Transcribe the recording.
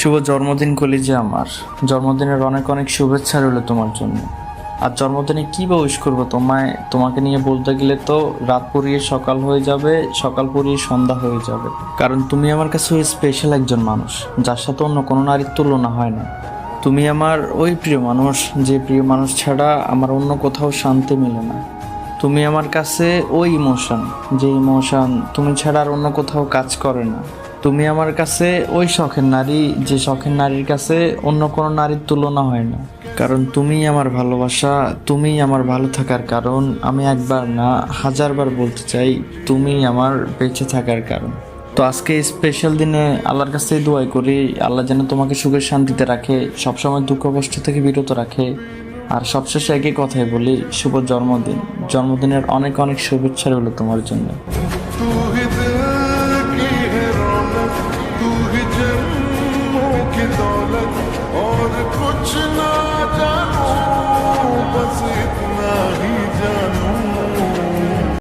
শুভ জন্মদিন কলিজা আমার। জন্মদিনের অনেক অনেক শুভেচ্ছা রইল তোমার জন্য। আর জন্মদিনে কী বা উইশ করবো তোমাকে নিয়ে বলতে গেলে তো রাত পড়িয়ে সকাল হয়ে যাবে, সকাল পড়িয়ে সন্ধ্যা হয়ে যাবে। কারণ তুমি আমার কাছে স্পেশাল একজন মানুষ, যার সাথে অন্য কোনো নারীর তুলনা হয় না। তুমি আমার ওই প্রিয় মানুষ, যে প্রিয় মানুষ ছাড়া আমার অন্য কোথাও শান্তি মেলে না। তুমি আমার কাছে ওই ইমোশন, যে ইমোশন তুমি ছাড়া আর অন্য কোথাও কাজ করে না। তুমি আমার কাছে ওই শখের নারী, যে শখের নারীর কাছে অন্য কোনো নারীর তুলনা হয় না। কারণ তুমিই আমার ভালোবাসা, তুমিই আমার ভালো থাকার কারণ। আমি একবার না হাজারবার বলতে চাই, তুমিই আমার বেঁচে থাকার কারণ। তো আজকে স্পেশাল দিনে আল্লাহর কাছে দোয়া করি, আল্লাহ যেন তোমাকে সুখের শান্তিতে রাখে, সবসময় দুঃখ কষ্ট থেকে বিরত রাখে। আর সবশেষে একই কথাই বলি, শুভ জন্মদিন। জন্মদিনের অনেক অনেক শুভেচ্ছা রইল তোমার জন্য। तू ही दिल की है रौनक, तू ही जन्मों की दौलत।